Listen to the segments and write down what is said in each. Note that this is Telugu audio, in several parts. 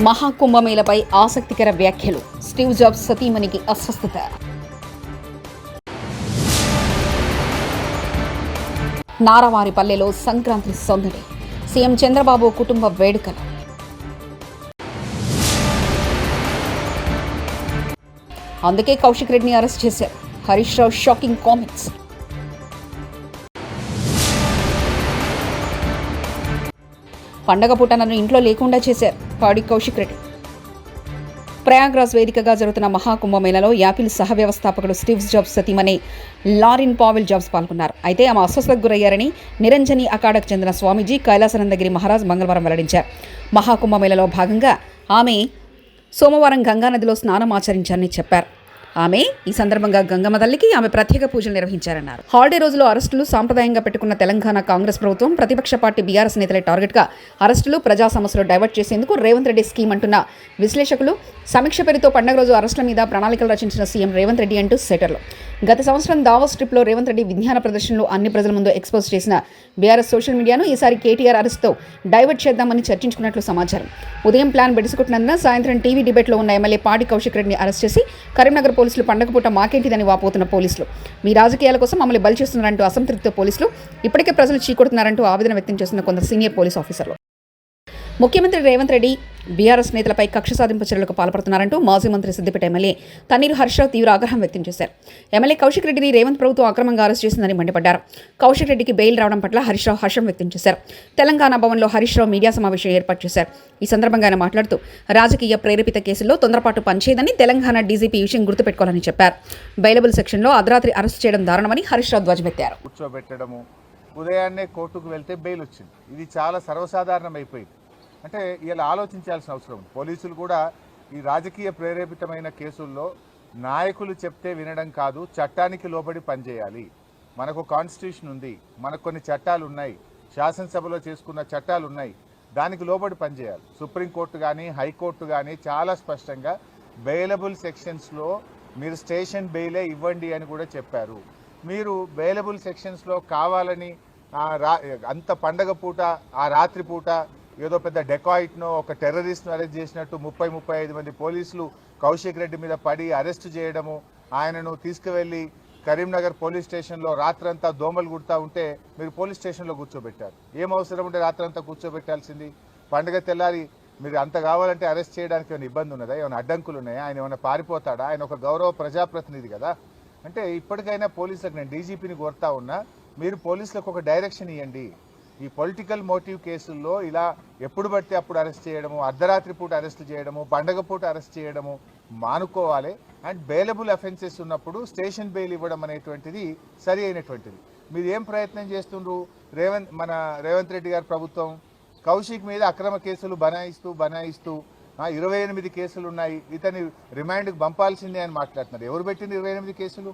మహాకుంభమేళపై ఆసక్తికర వ్యాఖ్యలు. స్టీవ్ జాబ్స్ సతీమణికి అస్వస్థత. నారవారిపల్లెలో సంక్రాంతి సందడి. సీఎం చంద్రబాబు కుటుంబ వేడుకలు. అందుకే కౌశిక్ రెడ్డిని అరెస్ట్ చేశారు. Harish Rao shocking comments. పండగ పూట నన్ను ఇంట్లో లేకుండా చేశారు పాడి కౌశిక్ రెడ్డి. ప్రయాగ్రాజ్ వేదికగా జరుగుతున్న మహాకుంభమేళలో యాపిల్ సహ వ్యవస్థాపకుడు స్టీవ్ జాబ్స్ సతీమణి లారిన్ పావెల్ జాబ్స్ పాల్గొన్నారు. అయితే ఆమె అస్వస్థతకు గురయ్యారని నిరంజని అఖాడకు చెందిన స్వామీజీ కైలాసానందగిరి మహారాజ్ మంగళవారం వెల్లడించారు. మహాకుంభమేళలో భాగంగా ఆమె సోమవారం గంగానదిలో స్నానం ఆచరించారని చెప్పారు. ఆమె ఈ సందర్భంగా గంగమ్మ తల్లికి ఆమె ప్రత్యేక పూజలు నిర్వహించారన్నారు. హాలిడే రోజులో అరెస్టులు సాంప్రదాయంగా పెట్టుకున్న తెలంగాణ కాంగ్రెస్ ప్రభుత్వం ప్రతిపక్ష పార్టీ బీఆర్ఎస్ నేతలే టార్గెట్గా అరెస్టులు ప్రజా సమస్యలు డైవర్ట్ చేసేందుకు రేవంత్ రెడ్డి స్కీమ్ అంటున్న విశ్లేషకులు, సమీక్ష పేరుతో పండగ రోజు అరెస్టుల మీద ప్రణాళికలు రచించిన సీఎం రేవంత్ రెడ్డి అంటూ సెటర్లు. గత సంవత్సరం దావోస్ ట్రిప్లో రేవంత్ రెడ్డి విజ్ఞాన ప్రదర్శనలు అన్ని ప్రజల ముందు ఎక్స్పోజ్ చేసిన బీఆర్ఎస్ సోషల్ మీడియాను ఈసారి కేటీఆర్ అరెస్టుతో డైవర్ట్ చేద్దామని చర్చించుకున్నట్లు సమాచారం. ఉదయం ప్లాన్ బెడిసుకుంటున్నందున సాయంత్రం టీవీ డిబేట్లో ఉన్న ఎమ్మెల్యే పాడి కౌశిక్ రెడ్డిని అరెస్ట్ చేసి కరీంనగర్ పోలీసులు పండగ పూట మాకేంటిదని వాపోతున్న పోలీసులు, మీ రాజకీయాల కోసం మమ్మల్ని బలి చేస్తున్నారంటూ అసంతృప్తితో పోలీసులు, ఇప్పటికే ప్రజలు చీకొడుతున్నారంటూ ఆవేదన వ్యక్తం చేస్తున్న కొందరు సీనియర్ పోలీస్ ఆఫీసర్లు. ముఖ్యమంత్రి రేవంత్ రెడ్డి బీఆర్ఎస్ నేతలపై కక్ష సాధింపు చర్యలకు పాల్పడుతున్నారంటూ మాజీ మంత్రి సిద్దిపేట ఎమ్మెల్యే తన్నీరు హర్షరావు తీవ్ర ఆగ్రహం వ్యక్తం చేశారు. ఎమ్మెల్యే కౌశిక్ రెడ్డిని రేవంత్ ప్రభుత్వం అక్రమంగా అరెస్ట్ చేసిందని మండిపడ్డారు. కౌశిక్ రెడ్డికి బెయిల్ రావడం పట్ల హరీష్ రావు హర్షం వ్యక్తం చేశారు. తెలంగాణ భవన్లో హరీష్ రావు మీడియా సమావేశం ఏర్పాటు చేశారు. ఈ సందర్భంగా ఆయన మాట్లాడుతూ రాజకీయ ప్రేరేపిత కేసుల్లో తొందరపాటు పనిచేయదని తెలంగాణ డీజీపీ విషయం గుర్తుపెట్టుకోవాలని చెప్పారు. బెయిలబుల్ సెక్షన్లో అర్ధరాత్రి అరెస్ట్ చేయడం దారుణమని హరీష్ రావు ధ్వజమెత్తారు. ఉదయాన్నే కోర్టుకు వెళ్తే బెయిల్ వచ్చింది. ఇది చాలా సర్వసాధారణం అయిపోయింది. అంటే ఇలా ఆలోచించాల్సిన అవసరం ఉంది. పోలీసులు కూడా ఈ రాజకీయ ప్రేరేపితమైన కేసుల్లో నాయకులు చెప్తే వినడం కాదు, చట్టానికి లోబడి పనిచేయాలి. మనకు కాన్స్టిట్యూషన్ ఉంది, మనకు కొన్ని చట్టాలు ఉన్నాయి, శాసనసభలో చేసుకున్న చట్టాలు ఉన్నాయి, దానికి లోబడి పనిచేయాలి. సుప్రీంకోర్టు కానీ హైకోర్టు కానీ చాలా స్పష్టంగా బెయిలబుల్ సెక్షన్స్లో మీరు స్టేషన్ బెయిలే ఇవ్వండి అని కూడా చెప్పారు. మీరు బెయిలబుల్ సెక్షన్స్లో కావాలని అంత పండగ పూట ఆ రాత్రి పూట ఏదో పెద్ద డెకాయిట్నో ఒక టెర్రరిస్ట్ను అరెస్ట్ చేసినట్టు 30-35 మంది పోలీసులు కౌశిక్ రెడ్డి మీద పడి అరెస్ట్ చేయడము, ఆయనను తీసుకువెళ్ళి కరీంనగర్ పోలీస్ స్టేషన్లో రాత్రంతా దోమలు కుడతా ఉంటే మీరు పోలీస్ స్టేషన్లో కూర్చోబెట్టారు. ఏం అవసరం ఉంటే రాత్రంతా కూర్చోబెట్టాల్సింది? పండుగ తెల్లారి మీరు అంత కావాలంటే అరెస్ట్ చేయడానికి ఏమైనా ఇబ్బంది ఉన్నదా? ఏమైనా అడ్డంకులు ఉన్నాయా? ఆయన ఏమైనా పారిపోతాడా? ఆయన ఒక గౌరవ ప్రజాప్రతినిధి కదా. అంటే ఇప్పటికైనా పోలీసులకు, నేను డీజీపీని కోరుతా ఉన్నా, మీరు పోలీసులకు ఒక డైరెక్షన్ ఇవ్వండి. ఈ పొలిటికల్ మోటివ్ కేసుల్లో ఇలా ఎప్పుడు పడితే అప్పుడు అరెస్ట్ చేయడము, అర్ధరాత్రి పూట అరెస్ట్ చేయడము, పండగ పూట అరెస్ట్ చేయడము మానుకోవాలి. అండ్ బెయిలబుల్ అఫెన్సెస్ ఉన్నప్పుడు స్టేషన్ బెయిల్ ఇవ్వడం అనేటువంటిది సరి అయినటువంటిది. మీరు ఏం ప్రయత్నం చేస్తుండ్రు? రేవంత్ రెడ్డి గారి ప్రభుత్వం కౌశిక్ మీద అక్రమ కేసులు బనాయిస్తూ 28 కేసులు ఉన్నాయి, ఇతని రిమాండ్కి పంపాల్సిందే అని మాట్లాడుతున్నారు. ఎవరు పెట్టింది 28 కేసులు?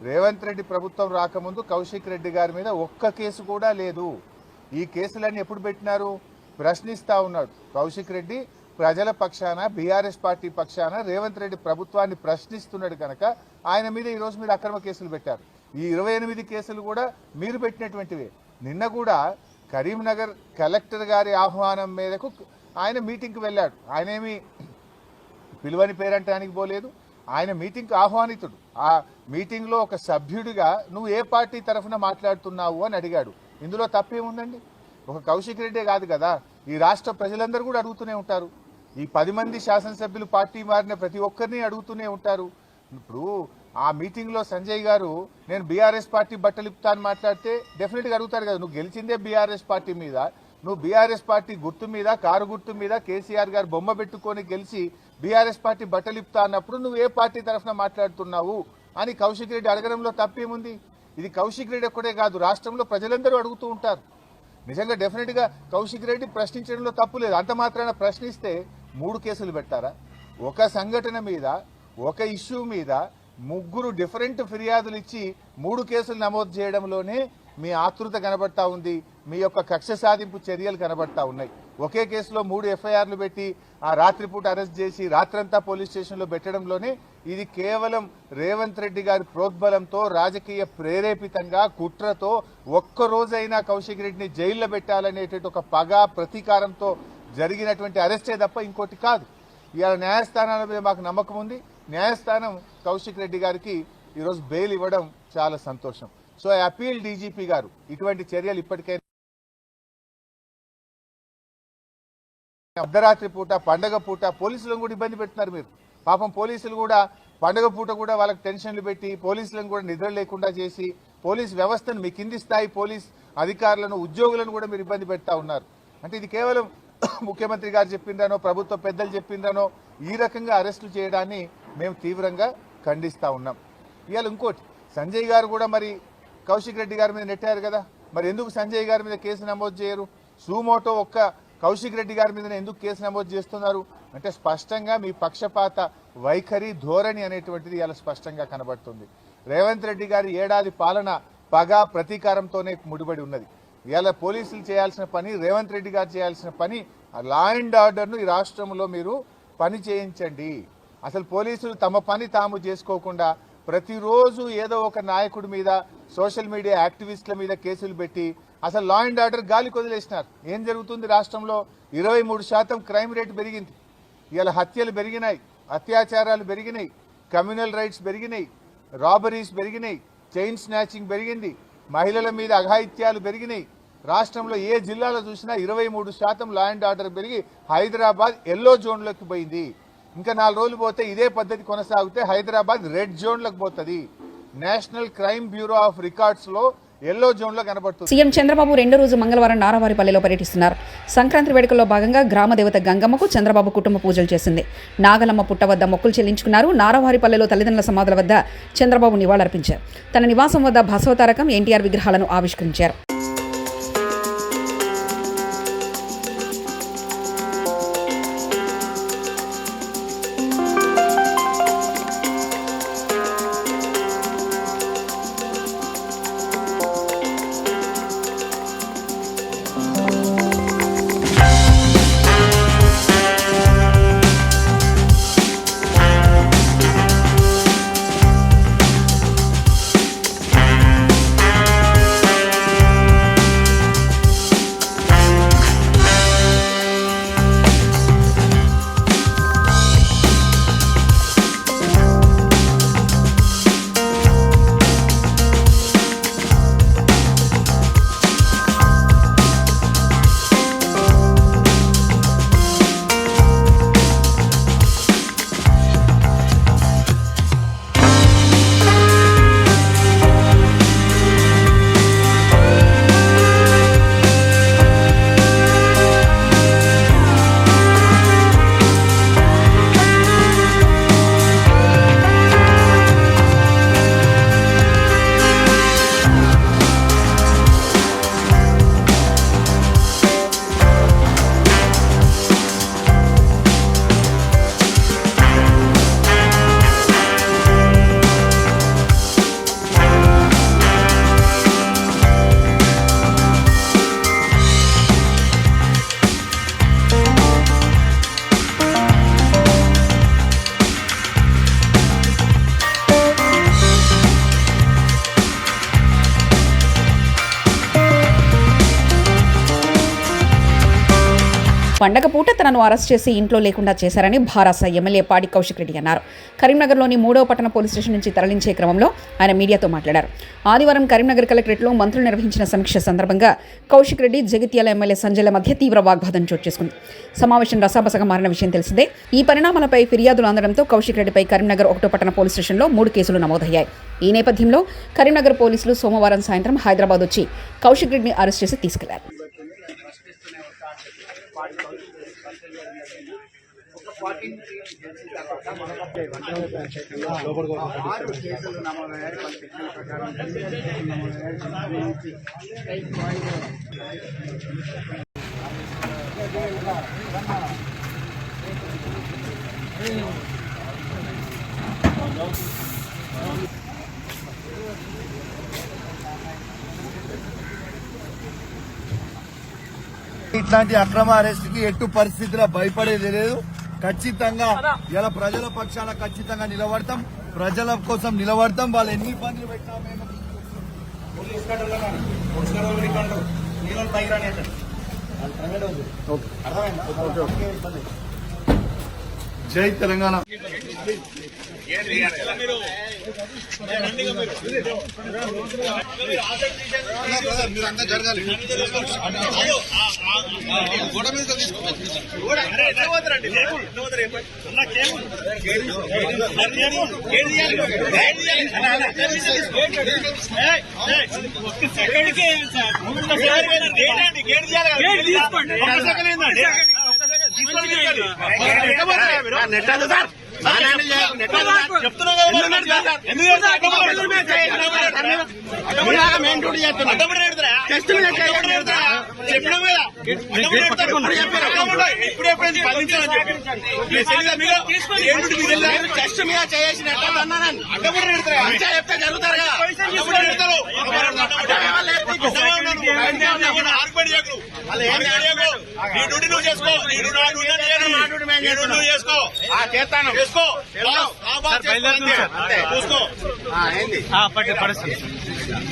రేవంత్ రెడ్డి ప్రభుత్వం రాకముందు కౌశిక్ రెడ్డి గారి మీద ఒక్క కేసు కూడా లేదు. ఈ కేసులన్నీ ఎప్పుడు పెట్టినారు? ప్రశ్నిస్తూ ఉన్నాడు కౌశిక్ రెడ్డి. ప్రజల పక్షాన, బీఆర్ఎస్ పార్టీ పక్షాన రేవంత్ రెడ్డి ప్రభుత్వాన్ని ప్రశ్నిస్తున్నాడు కనుక ఆయన మీద ఈరోజు మీరు అక్రమ కేసులు పెట్టారు. ఈ 28 కేసులు కూడా మీరు పెట్టినటువంటివే. నిన్న కూడా కరీంనగర్ కలెక్టర్ గారి ఆహ్వానం మేరకు ఆయన మీటింగ్కి వెళ్ళాడు. ఆయన ఏమి పిలువని పేరంటానికి పోలేదు, ఆయన మీటింగ్కి ఆహ్వానితుడు. ఆ మీటింగ్లో ఒక సభ్యుడిగా నువ్వు ఏ పార్టీ తరఫున మాట్లాడుతున్నావు అని అడిగాడు. ఇందులో తప్పేముందండి? ఒక కౌశిక్ రెడ్డే కాదు కదా, ఈ రాష్ట్ర ప్రజలందరూ కూడా అడుగుతూనే ఉంటారు. ఈ 10 మంది శాసనసభ్యులు పార్టీ మారిన ప్రతి ఒక్కరిని అడుగుతూనే ఉంటారు. ఇప్పుడు ఆ మీటింగ్లో సంజయ్ గారు నేను బీఆర్ఎస్ పార్టీ బట్టలిప్తా అని మాట్లాడితే డెఫినెట్గా అడుగుతారు కదా, నువ్వు గెలిచిందే బీఆర్ఎస్ పార్టీ మీద, నువ్వు బీఆర్ఎస్ పార్టీ గుర్తు మీద, కారు గుర్తు మీద కేసీఆర్ గారు బొమ్మ పెట్టుకొని గెలిచి బీఆర్ఎస్ పార్టీ బట్టలిప్తా అన్నప్పుడు నువ్వు ఏ పార్టీ తరఫున మాట్లాడుతున్నావు అని కౌశిక్ రెడ్డి అడగడంలో తప్పేముంది? ఇది కౌశిక్ రెడ్డి ఒక్కడే కాదు, రాష్ట్రంలో ప్రజలందరూ అడుగుతూ ఉంటారు. నిజంగా డెఫినెట్గా కౌశిక్ రెడ్డి ప్రశ్నించడంలో తప్పు లేదు. అంత మాత్రాన ప్రశ్నిస్తే 3 కేసులు పెట్టారా? ఒక సంఘటన మీద, ఒక ఇష్యూ మీద 3 డిఫరెంట్ ఫిర్యాదులు ఇచ్చి 3 కేసులు నమోదు చేయడంలోనే మీ ఆతృత కనబడతా ఉంది, మీ యొక్క కక్ష సాధింపు చర్యలు కనబడతా ఉన్నాయి. ఒకే కేసులో 3 ఎఫ్ఐఆర్లు పెట్టి ఆ రాత్రిపూట అరెస్ట్ చేసి రాత్రంతా పోలీస్ స్టేషన్లో పెట్టడంలోనే ఇది కేవలం రేవంత్ రెడ్డి గారి ప్రోద్బలంతో, రాజకీయ ప్రేరేపితంగా, కుట్రతో ఒక్కరోజైనా కౌశిక్ రెడ్డిని జైల్లో పెట్టాలనేటువంటి ఒక పగ, ప్రతీకారంతో జరిగినటువంటి అరెస్టే తప్ప ఇంకోటి కాదు. ఇవాళ న్యాయస్థానాల మీద మాకు నమ్మకం ఉంది. న్యాయస్థానం కౌశిక్ రెడ్డి గారికి ఈరోజు బెయిల్ ఇవ్వడం చాలా సంతోషం. సో ఐ అపీల్ డీజీపీ గారు, ఇటువంటి చర్యలు ఇప్పటికైనా అర్ధరాత్రి పూట పండగ పూట పోలీసులను కూడా ఇబ్బంది పెడుతున్నారు మీరు. పాపం పోలీసులు కూడా పండగ పూట కూడా వాళ్ళకి టెన్షన్లు పెట్టి పోలీసులను కూడా నిద్ర లేకుండా చేసి పోలీస్ వ్యవస్థను మీ కింది స్థాయి పోలీస్ అధికారులను ఉద్యోగులను కూడా మీరు ఇబ్బంది పెడతా ఉన్నారు. అంటే ఇది కేవలం ముఖ్యమంత్రి గారు చెప్పిందనో ప్రభుత్వ పెద్దలు చెప్పిందనో ఈ రకంగా అరెస్టులు చేయడాన్ని మేము తీవ్రంగా ఖండిస్తా ఉన్నాం. ఇవాళ ఇంకోటి, సంజయ్ గారు కూడా మరి కౌశిక్ రెడ్డి గారి మీద నెట్టారు కదా, మరి ఎందుకు సంజయ్ గారి మీద కేసు నమోదు చేయరు? సుమోటో ఒక్క కౌశిక్ రెడ్డి గారి మీద ఎందుకు కేసు నమోదు చేస్తున్నారు అంటే స్పష్టంగా మీ పక్షపాత వైఖరి ధోరణి అనేటువంటిది ఇలా స్పష్టంగా కనబడుతుంది. రేవంత్ రెడ్డి గారి ఏడాది పాలన పగ ప్రతీకారంతోనే ముడిపడి ఉన్నది. ఇలా పోలీసులు చేయాల్సిన పని, రేవంత్ రెడ్డి గారు చేయాల్సిన పని, లా అండ్ ఆర్డర్ను ఈ రాష్ట్రంలో మీరు పని చేయించండి. అసలు పోలీసులు తమ పని తాము చేసుకోకుండా ప్రతిరోజు ఏదో ఒక నాయకుడి మీద, సోషల్ మీడియా యాక్టివిస్టుల మీద కేసులు పెట్టి అసలు లా అండ్ ఆర్డర్ గాలి కొదిలేసినారు. ఏం జరుగుతుంది రాష్ట్రంలో? 23% క్రైమ్ రేటు పెరిగింది. ఇలా హత్యలు పెరిగినాయి, అత్యాచారాలు పెరిగినాయి, కమ్యూనల్ రైట్స్ పెరిగినాయి, రాబరీస్ పెరిగినాయి, చైన్ స్నాచింగ్ పెరిగింది, మహిళల మీద అఘాయిత్యాలు పెరిగినాయి. రాష్ట్రంలో ఏ జిల్లాలో చూసినా 23% లా అండ్ ఆర్డర్ పెరిగి హైదరాబాద్ ఎల్లో జోన్లోకి పోయింది. ఇంకా 4 రోజులు పోతే ఇదే పద్ధతి కొనసాగితే హైదరాబాద్ రెడ్ జోన్లోకి పోతుంది. National crime bureau of records లో ఎల్లో జోన్ లో కనబడుతుంది. సీఎం చంద్రబాబు రెండో రోజు మంగళవారం నారావారిపల్లెలో పర్యటిస్తున్నారు. సంక్రాంతి వేడుకల్లో భాగంగా గ్రామ దేవత గంగమ్మకు చంద్రబాబు కుటుంబ పూజలు చేసింది. నాగలమ్మ పుట్ట వద్ద మొక్కులు చెల్లించుకున్నారు. నారావారిపల్లెలో తల్లిదండ్రుల సమాధుల వద్ద చంద్రబాబు నివాళులర్పించారు. తన నివాసం వద్ద బసవతారకం, ఎన్టీఆర్ విగ్రహాలను ఆవిష్కరించారు. పండగ పూట తనను అరెస్ట్ చేసి ఇంట్లో లేకుండా చేశారని భారాస ఎమ్మెల్యే పాడి కౌశిక్ రెడ్డి అన్నారు. కరీంనగర్లోని 3వ పట్టణ పోలీస్ స్టేషన్ నుంచి తరలించే క్రమంలో ఆయన మీడియాతో మాట్లాడారు. ఆదివారం కరీంనగర్ కలెక్టరేట్లో మంత్రులు నిర్వహించిన సమీక్ష సందర్భంగా కౌశిక్ రెడ్డి, జగిత్యాల ఎమ్మెల్యే సంజయ్ల మధ్య తీవ్ర వాగ్వాదం చోటు చేసుకుంది. సమావేశం రసాబసగా మారిన విషయం తెలిసిందే. ఈ పరిణామాలపై ఫిర్యాదులు అందడంతో కౌశిక్ రెడ్డిపై కరీంనగర్ 1వ పట్టణ పోలీస్ స్టేషన్లో 3 కేసులు నమోదయ్యాయి. ఈ నేపథ్యంలో కరీంనగర్ పోలీసులు సోమవారం సాయంత్రం హైదరాబాద్ వచ్చి కౌశిక్ రెడ్డిని అరెస్ట్ చేసి తీసుకెళ్లారు. ఇట్లాంటి అక్రమ అరెస్ట్ కి ఎట్టు పరిస్థితిలో భయపడేది లేదు. ఖచ్చితంగా ఇలా ప్రజల పక్షాన ఖచ్చితంగా నిలబడతాం, ప్రజల కోసం నిలబడతాం. వాళ్ళు ఎన్ని ఇబ్బందులు పెట్టినా మేము జై తెలంగాణ. మీరంతా జరగాలి. గోడ మీద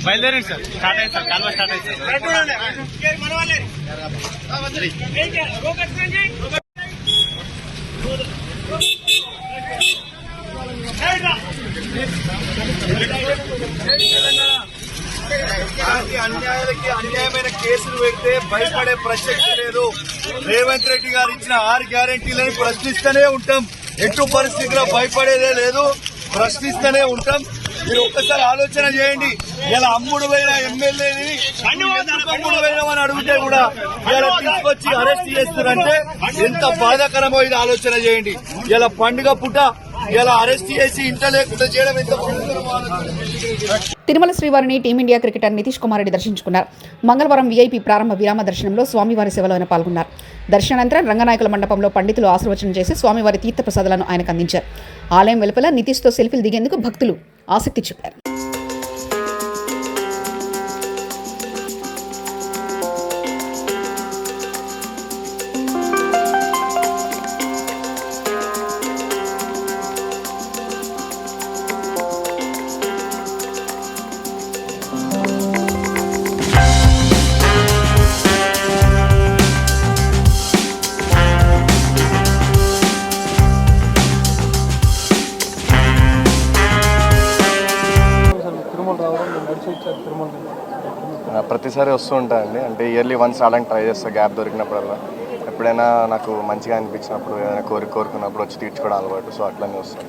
బయలుదేరండి సార్. స్టార్ట్ అయింది సార్. కాల్వ స్టార్ట్ అయింది అన్యాయాలకి అన్యాయమైన కేసులు పెడితే భయపడే ప్రసక్తి లేదు. రేవంత్ రెడ్డి గారు ఇచ్చిన 6 గ్యారెంటీలను ప్రశ్నిస్తూనే ఉంటాం. ఎటు పరిస్థితిలో భయపడేదే లేదు, ప్రశ్నిస్తూనే ఉంటాం. మీరు ఒక్కసారి ఆలోచన చేయండి. ఇలా అమ్ముడు పోయిన ఎమ్మెల్యేని అమ్ముడు పోయినామని అడిగితే కూడా ఇలా తీసుకొచ్చి అరెస్ట్ చేస్తున్నారంటే ఎంత బాధాకరమో ఇది ఆలోచన చేయండి. ఇలా పండుగ పూట ఇలా అరెస్ట్ చేసి ఇంట లేకుండా చేయడం ఎంత బాధాకరమో ఆలోచన. తిరుమల శ్రీవారిని టీమిండియా క్రికెటర్ నితీష్ కుమార్ రెడ్డి దర్శించుకున్నారు. మంగళవారం వీఐపీ ప్రారంభ విరామ దర్శనంలో స్వామివారి సేవలో ఆయన పాల్గొన్నారు. దర్శనానంతరం రంగనాయకుల మండపంలో పండితులు ఆశీర్వచనం చేసి స్వామివారి తీర్థప్రసాదాలను ఆయనకు అందించారు. ఆలయం వెలుపల నితీష్తో సెల్ఫీలు దిగేందుకు భక్తులు ఆసక్తి చూపారు. ప్రతిసారి వస్తూ ఉంటానండి. అంటే ఇయర్లీ వన్స్ రావడానికి ట్రై చేస్తా గ్యాప్ దొరికినప్పుడల్లా. ఎప్పుడైనా నాకు మంచిగా అనిపించినప్పుడు ఏదైనా కోరుకున్నప్పుడు వచ్చి తీర్చుకోవడం అలవాటు. సో అట్లనే వస్తాను.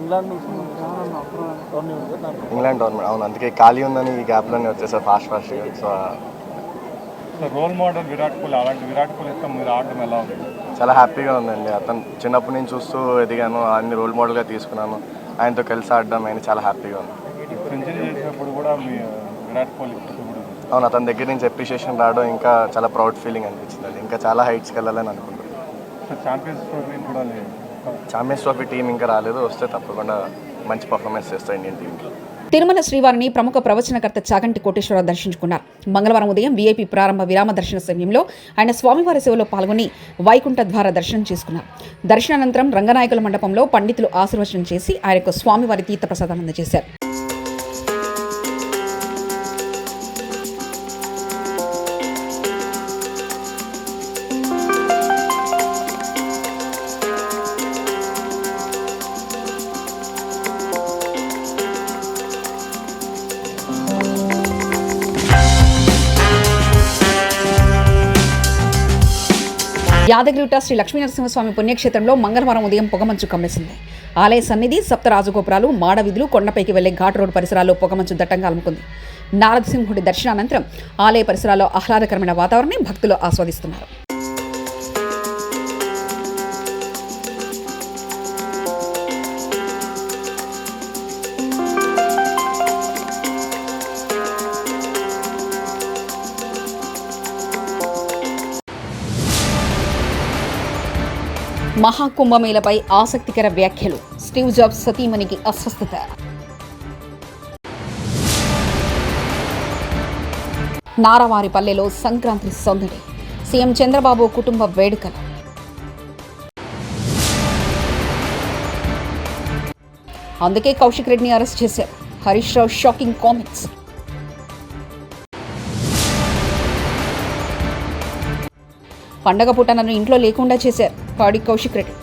ఇంగ్లాండ్ టోర్నమెంట్ అవును, అందుకే ఖాళీ ఉందని ఈ గ్యాప్లోనే వచ్చేసారు ఫాస్ట్గా. So role model Virat Kohli, అలాంటి విరాట్ కోహ్లీ మీరు ఆడడం ఎలా ఉంది? చాలా హ్యాపీగా ఉందండి. అతను చిన్నప్పటి నుంచి చూస్తూ ఎదిగాను, అన్ని రోల్ మోడల్గా తీసుకున్నాను. ఆయనతో కలిసి ఆడడం ఆయన చాలా హ్యాపీగా ఉంది. సెంచరీ చేసినప్పుడు కూడా మీ విరాట్ కోహ్లీ అవును, అతని దగ్గర నుంచి అప్రిషియేషన్ రావడం ఇంకా చాలా ప్రౌడ్ ఫీలింగ్ అనిపించింది. అది ఇంకా చాలా హైట్స్కి వెళ్ళాలని అనుకుంటున్నాను. ఛాంపియన్స్ ట్రోఫీ టీం ఇంకా రాలేదు, వస్తే తప్పకుండా మంచి పర్ఫార్మెన్స్ చేస్తాయి ఇండియన్ టీంకి. తిరుమల శ్రీవారిని ప్రముఖ ప్రవచనకర్త చాగంటి కోటేశ్వరరావు దర్శించుకున్నారు. మంగళవారం ఉదయం వీఐపీ ప్రారంభ విరామ దర్శన సమయంలో ఆయన స్వామివారి సేవలో పాల్గొని వైకుంఠ ద్వార దర్శనం చేసుకున్నారు. దర్శనానంతరం రంగనాయకుల మండపంలో పండితులు ఆశీర్వచనం చేసి ఆయనకు స్వామివారి తీర్థప్రసాదాలు అందజేశారు. యాదగిరిగుట్ట శ్రీ లక్ష్మీనరసింహస్వామి పుణ్యక్షేత్రంలో మంగళవారం ఉదయం పొగమంచు కమ్మేసింది. ఆలయ సన్నిధి, సప్త రాజగోపురాలు, మాడవీధులు, కొండపైకి వెళ్లే ఘాట్ రోడ్ పరిసరాల్లో పొగమంచు దట్టంగా అలుముకుంది. నారదసింహుడి దర్శనానంతరం ఆలయ పరిసరాల్లో ఆహ్లాదకరమైన వాతావరణాన్ని భక్తులు ఆస్వాదిస్తున్నారు. మహాకుంభమేళపై ఆసక్తికర వ్యాఖ్యలు. స్టీవ్ జాబ్స్ సతీమణికి అస్వస్థత. నారవారిపల్లెలో సంక్రాంతి సందడి. సీఎం చంద్రబాబు కుటుంబ వేడుకలు. అందుకే కౌశిక్ రెడ్డిని అరెస్ట్ చేశారు. Harish Rao shocking comments. పండగ పూట నన్ను ఇంట్లో లేకుండా చేశారు పాడి కౌశిక్ రెడ్డి.